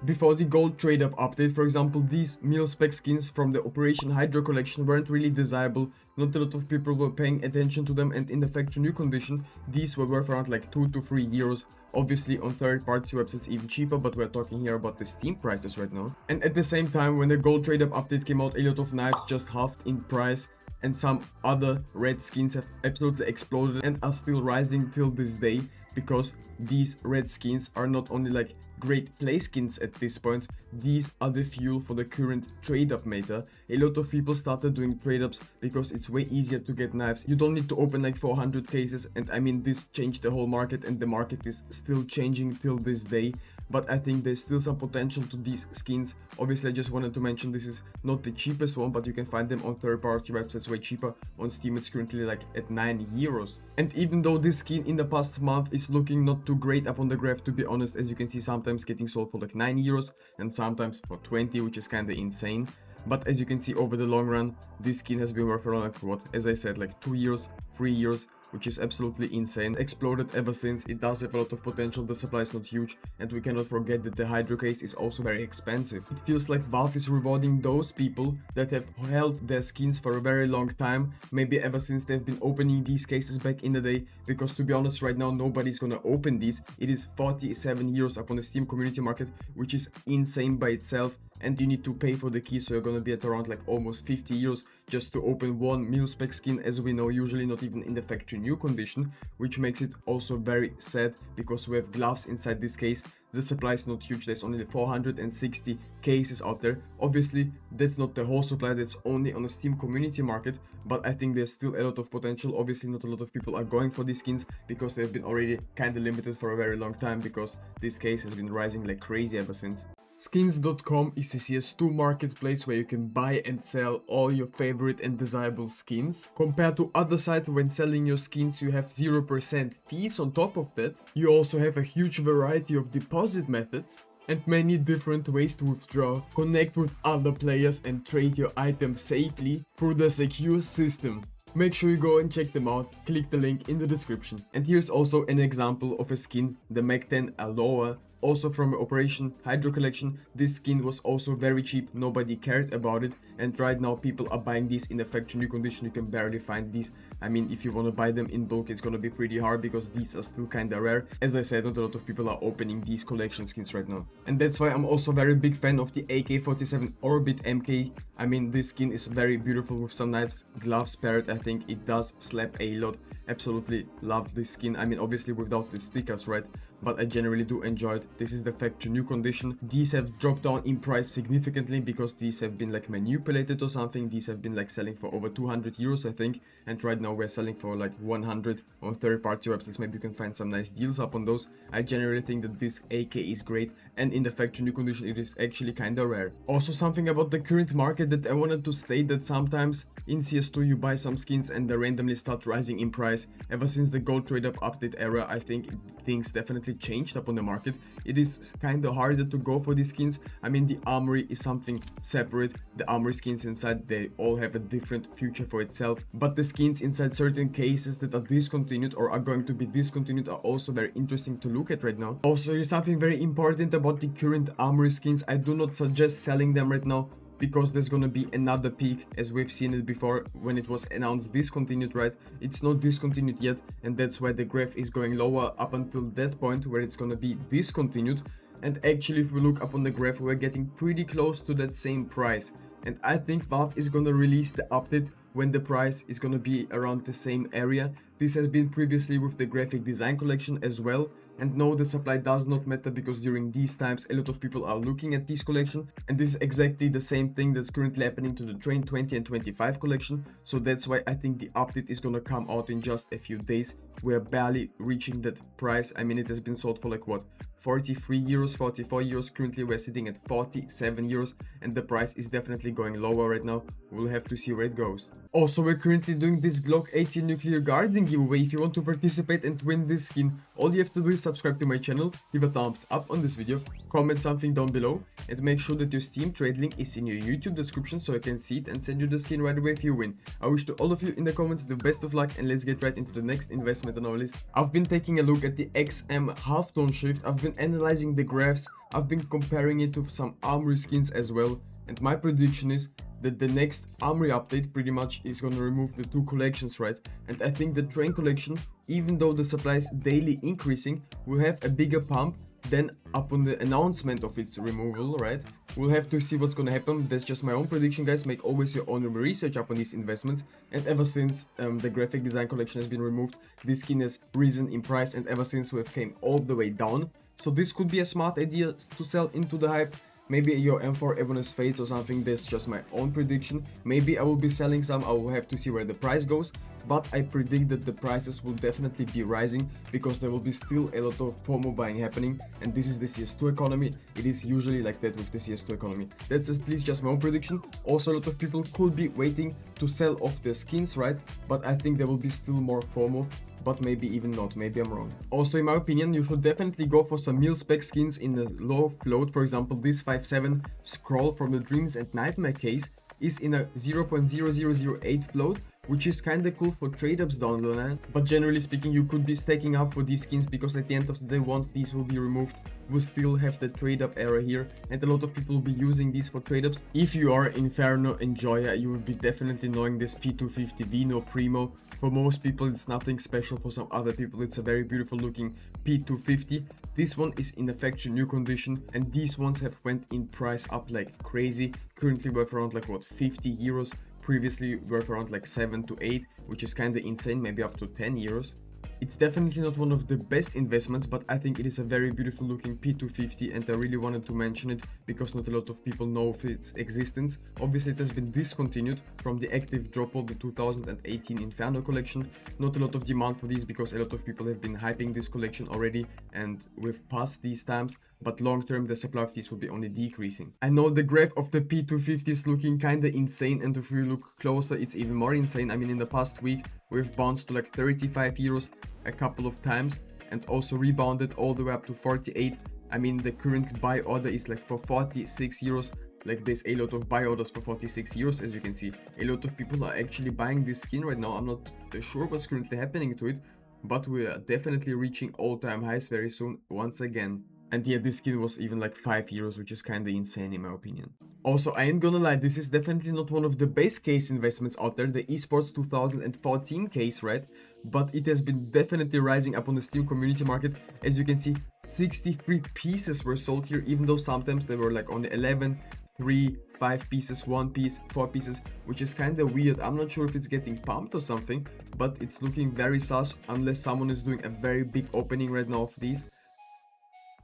Before the gold trade up update, for example, these mil-spec skins from the Operation Hydra collection weren't really desirable. Not a lot of people were paying attention to them, and in the factory new condition, these were worth around like 2 to 3 euros. Obviously on third-party websites even cheaper, but we're talking here about the Steam prices right now. And at the same time, when the gold trade up update came out, a lot of knives just halved in price, and some other red skins have absolutely exploded and are still rising till this day, because these red skins are not only like great play skins at this point, these are the fuel for the current trade up meta. A lot of people started doing trade ups because it's way easier to get knives. You don't need to open like 400 cases, and I mean, this changed the whole market, and the market is still changing till this day. But I think there's still some potential to these skins. Obviously, I just wanted to mention this is not the cheapest one, but you can find them on third-party websites way cheaper. On Steam, it's currently like at 9 euros. And even though this skin in the past month is looking not too great up on the graph, to be honest, as you can see, sometimes getting sold for like 9 euros and sometimes for 20, which is kind of insane. But as you can see, over the long run, this skin has been worth around like what, as I said, like 2 years, 3 years, which is absolutely insane. Exploded ever since. It does have a lot of potential. The supply is not huge, and we cannot forget that the Hydra Case is also very expensive. It feels like Valve is rewarding those people that have held their skins for a very long time, maybe ever since they've been opening these cases back in the day, because to be honest, right now nobody's gonna open these. It is 47 euros up on the Steam community market, which is insane by itself, and you need to pay for the key, so you're gonna be at around like almost 50 euros just to open one mil-spec skin, as we know, usually not even in the factory new condition, which makes it also very sad because we have gloves inside this case. The supply is not huge. There's only 460 cases out there. Obviously, that's not the whole supply, that's only on the Steam community market, but I think there's still a lot of potential. Obviously, not a lot of people are going for these skins because they've been already kind of limited for a very long time, because this case has been rising like crazy ever since. Skins.com is a CS2 marketplace where you can buy and sell all your favorite and desirable skins. Compared to other sites, when selling your skins, you have 0% fees on top of that. You also have a huge variety of deposit methods and many different ways to withdraw, connect with other players and trade your items safely through the secure system. Make sure you go and check them out, click the link in the description. And here's also an example of a skin, the Mac 10 Aloha, also from Operation Hydra collection. This skin was also very cheap, nobody cared about it, and right now people are buying these in a factory new condition. You can barely find these. I mean, if you want to buy them in bulk, it's gonna be pretty hard because these are still kinda rare. As I said, not a lot of people are opening these collection skins right now. And that's why I'm also very big fan of the AK-47 Orbit MK. I mean, this skin is very beautiful with some nice gloves paired. I think it does slap a lot. Absolutely love this skin. I mean, obviously without the stickers, right? But I generally do enjoy it. This is the factory new condition. These have dropped down in price significantly because these have been like manipulated or something. These have been like selling for over 200 euros, I think. And right now we're selling for like 100 on third-party websites. Maybe you can find some nice deals up on those. I generally think that this AK is great, and in the factory new condition it is actually kind of rare. Also, something about the current market that I wanted to state, that sometimes in CS2 you buy some skins and they randomly start rising in price. Ever since the gold trade up update era, I think things definitely changed up on the market. It is kind of harder to go for these skins. I mean, the armory is something separate. The armory skins inside, they all have a different future for itself, but the skins inside certain cases that are discontinued or are going to be discontinued are also very interesting to look at right now. Also, here's something very important about the current armory skins. I do not suggest selling them right now, because there's gonna be another peak, as we've seen it before when it was announced discontinued, right? It's not discontinued yet, and that's why the graph is going lower up until that point where it's gonna be discontinued. And actually, if we look up on the graph, we're getting pretty close to that same price, and I think Valve is gonna release the update when the price is gonna be around the same area. This has been previously with the graphic design collection as well. And no, the supply does not matter, because during these times a lot of people are looking at this collection, and this is exactly the same thing that's currently happening to the Train 20 and 25 collection. So that's why I think the update is gonna come out in just a few days. We're barely reaching that price. I mean, it has been sold for like what, 43 euros, 44 euros. Currently we're sitting at 47 euros, and the price is definitely going lower right now. We'll have to see where it goes. Also, we're currently doing this Glock 18 nuclear guardian giveaway. If you want to participate and win this skin, all you have to do is subscribe to my channel, leave a thumbs up on this video, comment something down below, and make sure that your Steam trade link is in your YouTube description so I can see it and send you the skin right away if you win. I wish to all of you in the comments the best of luck, and let's get right into the next investment analysis. I've been taking a look at the XM halftone shift, I've been analyzing the graphs, I've been comparing it to some armory skins as well, and my prediction is that the next armory update pretty much is going to remove the two collections, right? And I think the train collection, even though the supply is daily increasing, will have a bigger pump than upon the announcement of its removal, right? We'll have to see what's gonna happen. That's just my own prediction, guys. Make always your own research upon these investments. And ever since the graphic design collection has been removed, this skin has risen in price, and ever since we have came all the way down. So this could be a smart idea to sell into the hype. Maybe your M4 Ebonus fades or something. That's just my own prediction. Maybe I will be selling some. I will have to see where the price goes, but I predict that the prices will definitely be rising because there will be still a lot of FOMO buying happening, and this is the CS2 economy. It is usually like that with the CS2 economy. That's at least just my own prediction. Also, a lot of people could be waiting to sell off their skins, right? But I think there will be still more FOMO, but maybe even not, maybe I'm wrong. Also, in my opinion, you should definitely go for some mil-spec skins in the low float. For example, this 5.7 scroll from the Dreams and Nightmare case is in a 0.0008 float, which is kinda cool for trade ups down the line. But generally speaking, you could be stacking up for these skins because at the end of the day, once these will be removed, we'll still have the trade up era here, and a lot of people will be using these for trade ups. If you are Inferno enjoyer, you will be definitely knowing this P250 Vino Primo. For most people, it's nothing special. For some other people, it's a very beautiful looking P250. This one is in a factory new condition, and these ones have went in price up like crazy. Currently worth around like what, 50 euros. Previously worth around like 7 to 8, which is kind of insane, maybe up to 10 euros. It's definitely not one of the best investments, but I think it is a very beautiful looking P250, and I really wanted to mention it because not a lot of people know of its existence. Obviously it has been discontinued from the active drop of the 2018 Inferno collection. Not a lot of demand for these because a lot of people have been hyping this collection already, and we've passed these times, but long term the supply of these will be only decreasing. I know the graph of the P250 is looking kinda insane, and if you look closer it's even more insane. I mean, in the past week we've bounced to like 35 euros a couple of times and also rebounded all the way up to 48. I mean, the current buy order is like for 46 euros. Like, there's a lot of buy orders for 46 euros, as you can see. A lot of people are actually buying this skin right now. I'm not sure what's currently happening to it, but we are definitely reaching all-time highs very soon once again. And yeah, this skin was even like 5 euros, which is kinda insane in my opinion. Also, I ain't gonna lie, this is definitely not one of the best case investments out there, the esports 2014 case, right? But it has been definitely rising up on the Steam community market. As you can see, 63 pieces were sold here, even though sometimes they were like on the 11, 3, 5 pieces, 1 piece, 4 pieces, which is kind of weird. I'm not sure if it's getting pumped or something, but it's looking very sus unless someone is doing a very big opening right now of these.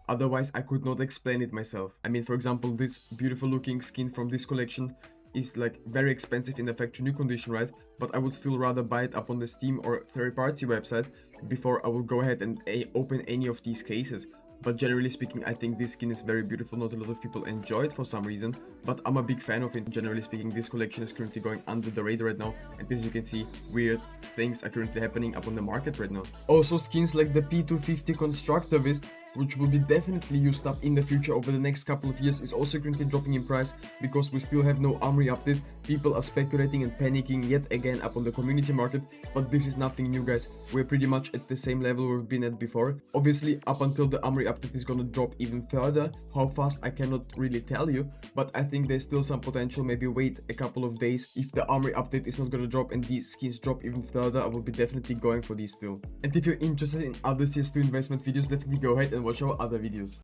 Otherwise, I could not explain it myself. I mean, for example, this beautiful looking skin from this collection is like very expensive in the factory new condition, right? But I would still rather buy it up on the Steam or third-party website before I will go ahead and open any of these cases. But generally speaking, I think this skin is very beautiful. Not a lot of people enjoy it for some reason, but I'm a big fan of it. Generally speaking, this collection is currently going under the radar right now, and as you can see, weird things are currently happening up on the market right now. Also, skins like the P250 Constructivist, which will be definitely used up in the future over the next couple of years, is also currently dropping in price because we still have no armory update. People are speculating and panicking yet again up on the community market, but this is nothing new, guys. We're pretty much at the same level we've been at before. Obviously, up until the armory update is gonna drop even further. How fast, I cannot really tell you, but I think there's still some potential. Maybe wait a couple of days. If the armory update is not gonna drop and these skins drop even further, I will be definitely going for these still. And if you're interested in other CS2 investment videos, definitely go ahead and watch our other videos.